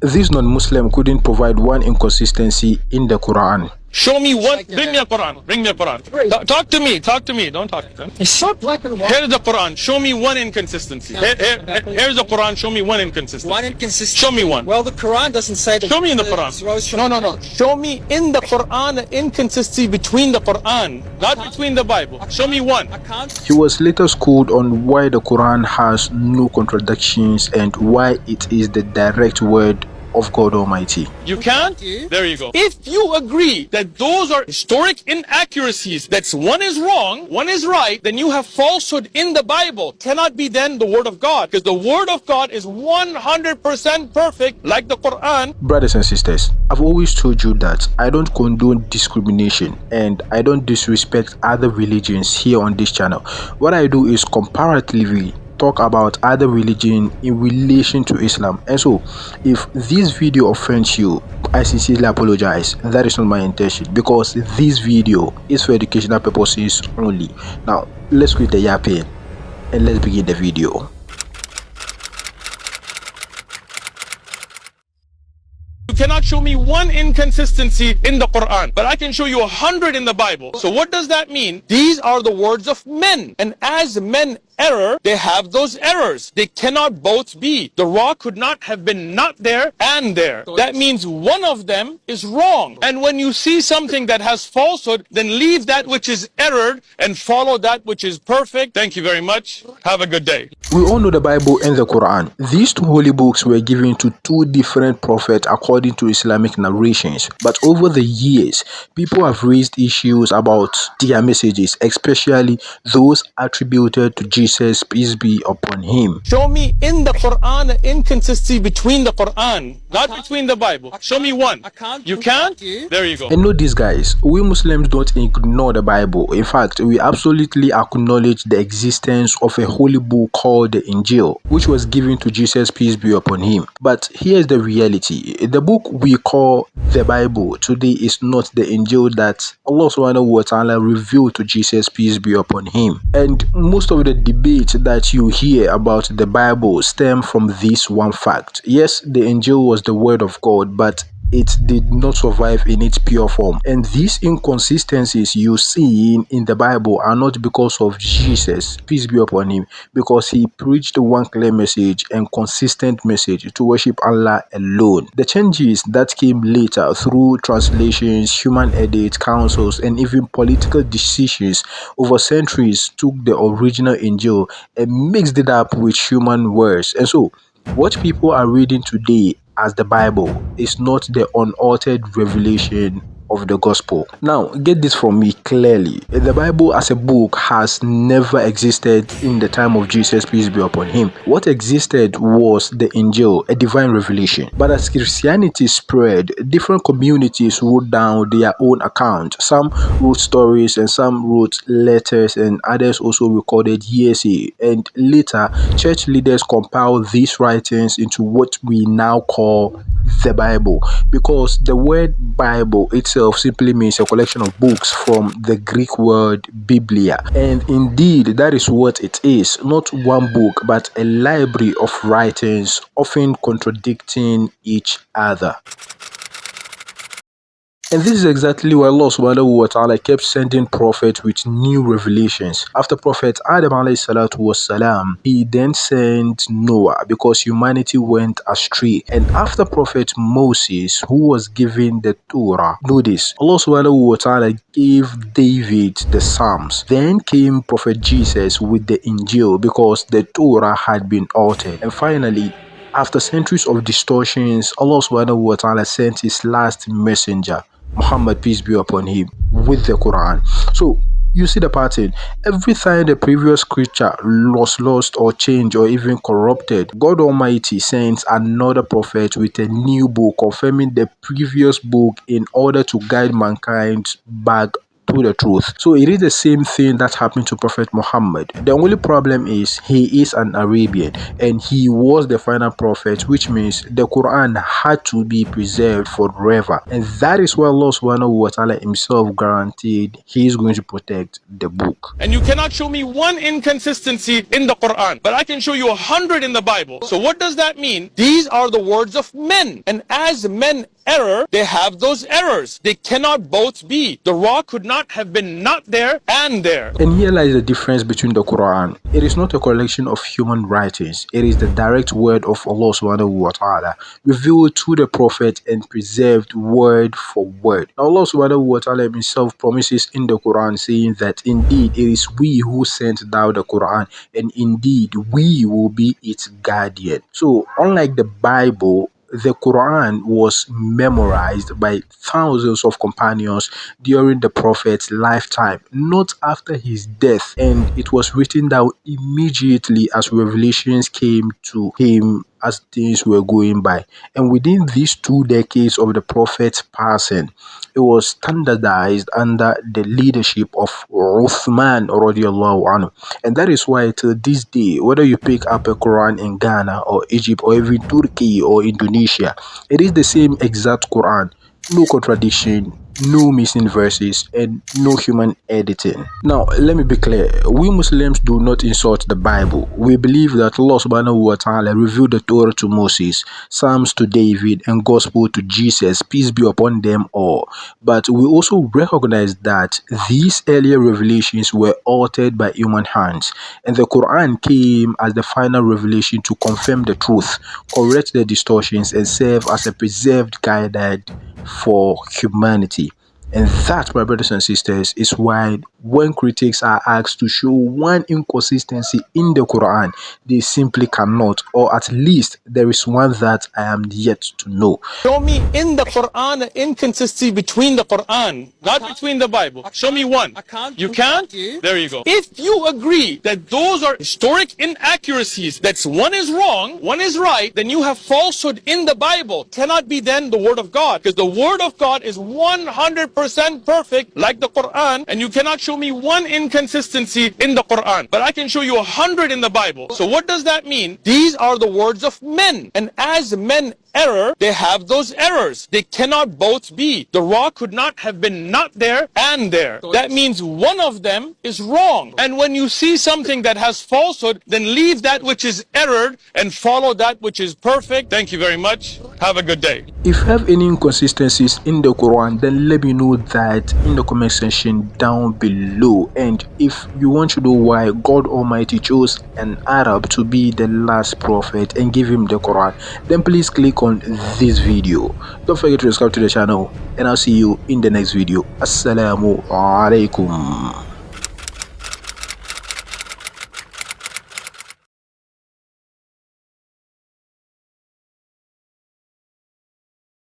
This non-Muslim couldn't provide one inconsistency in the Quran. Show me one. Bring me a Quran. Bring me a Quran. Talk to me. Talk to me. Don't talk to them. It's not black and white. Here's the Quran. Show me one inconsistency. Here's the Quran. Show me one inconsistency. One inconsistency. Show me one. Well, the Quran doesn't say that. Show me in the Quran. No. Show me in the Quran an inconsistency between the Quran, not between the Bible. Show me one. I can't. He was later schooled on why the Quran has no contradictions and why it is the direct word of God Almighty. You can't? There you go. If you agree that those are historic inaccuracies, that one is wrong, one is right, then you have falsehood in the Bible. Cannot be then the word of God, because the word of God is 100% perfect, like the Quran. Brothers and sisters, I've always told you that I don't condone discrimination and I don't disrespect other religions here on this channel. What I do is comparatively talk about other religion in relation to Islam. And so if this video offends you, I sincerely apologize. That is not my intention, because this video is for educational purposes only. Now let's quit the yapping and let's begin the video. You cannot show me one inconsistency in the Quran, but I can show you 100 in the Bible. So what does that mean? These are the words of men, and as men error, they have those errors. They cannot both be. The raw could not have been not there and there. That means one of them is wrong. And when you see something that has falsehood, then leave that which is errored and follow that which is perfect. Thank you very much. Have a good day. We all know the Bible and the Quran. These two holy books were given to two different prophets according to Islamic narrations. But over the years, people have raised issues about their messages, especially those attributed to Jesus, peace be upon him. Show me in the Quran an inconsistency between the Quran, not between the Bible. Show me one. I can't. You can't? There you go. And know this, guys, we Muslims don't ignore the Bible. In fact, we absolutely acknowledge the existence of a holy book called the Injil, which was given to Jesus, peace be upon him. But here's the reality. The book we call the Bible today is not the Injil that Allah subhanahu wa ta'ala revealed to Jesus, peace be upon him. And most of the debate that you hear about the Bible stem from this one fact. Yes, the Injil was the word of God, but it did not survive in its pure form. And these inconsistencies you see in the Bible are not because of Jesus, peace be upon him, because he preached one clear message and consistent message to worship Allah alone. The changes that came later through translations, human edits, councils, and even political decisions over centuries took the original Injil and mixed it up with human words. And so what people are reading today as the Bible is not the unaltered revelation of the gospel. Now, get this from me clearly. The Bible as a book has never existed in the time of Jesus, peace be upon him. What existed was the Injil, a divine revelation. But as Christianity spread, different communities wrote down their own account. Some wrote stories and some wrote letters, and others also recorded hearsay. And later, church leaders compiled these writings into what we now call the Bible, because the word Bible itself simply means a collection of books from the Greek word Biblia. And indeed, that is what it is. Not one book, but a library of writings, often contradicting each other. And this is exactly why Allah subhanahu wa ta'ala kept sending prophets with new revelations. After Prophet Adam alayhi salatu was salam, he then sent Noah because humanity went astray. And after Prophet Moses, who was given the Torah, notice, Allah subhanahu wa ta'ala gave David the Psalms. Then came Prophet Jesus with the Injil because the Torah had been altered. And finally, after centuries of distortions, Allah subhanahu wa ta'ala sent his last messenger, Muhammad, peace be upon him, with the Quran. So you see the pattern. Every time the previous scripture was lost or changed or even corrupted, God Almighty sends another prophet with a new book confirming the previous book in order to guide mankind back to the truth. So it is the same thing that happened to Prophet Muhammad. The only problem is he is an Arabian and he was the final prophet, which means the Quran had to be preserved forever. And that is why Allah subhanahu wa ta'ala himself guaranteed he is going to protect the book. And you cannot show me one inconsistency in the Quran, but I can show you 100 in the Bible. So what does that mean? These are the words of men. And as men error, they have those errors. They cannot both be. The raw could not have been not there and there. And here lies the difference between the Quran. It is not a collection of human writings. It is the direct word of Allah subhanahu wa ta'ala, revealed to the Prophet and preserved word for word. Now Allah subhanahu wa ta'ala himself promises in the Quran, saying that indeed it is we who sent down the Quran, and indeed we will be its guardian. So unlike the Bible, the Quran was memorized by thousands of companions during the Prophet's lifetime, not after his death, and it was written down immediately as revelations came to him as things were going by. And within these 2 decades of the Prophet's passing, it was standardized under the leadership of Uthman radiallahu anhu. And that is why till this day, whether you pick up a Quran in Ghana or Egypt or even Turkey or Indonesia, it is the same exact Quran. No contradiction, no missing verses, and no human editing. Now, let me be clear. We Muslims do not insult the Bible. We believe that Allah subhanahu wa ta'ala revealed the Torah to Moses, Psalms to David, and Gospel to Jesus, peace be upon them all. But we also recognize that these earlier revelations were altered by human hands, and the Quran came as the final revelation to confirm the truth, correct the distortions, and serve as a preserved guide for humanity. And that, my brothers and sisters, is why when critics are asked to show one inconsistency in the Quran, they simply cannot, or at least there is one that I am yet to know. Show me in the Quran an inconsistency between the Quran, not between the Bible. Show me one. You can't? There you go. If you agree that those are historic inaccuracies, that one is wrong, one is right, then you have falsehood in the Bible. Cannot be then the Word of God, because the Word of God is 100% perfect, like the Quran, and you cannot show me one inconsistency in the Quran, but I can show you 100 in the Bible. So what does that mean? These are the words of men, and as men error, they have those errors. They cannot both be. The raw could not have been not there and there. That means one of them is wrong. And when you see something that has falsehood, then leave that which is errored and follow that which is perfect. Thank you very much. Have a good day. If you have any inconsistencies in the Quran, then let me know that in the comment section down below. And if you want to know why God Almighty chose an Arab to be the last prophet and give him the Quran, then please click on this video. Don't forget to subscribe to the channel, and I'll see you in the next video. Assalamu alaikum.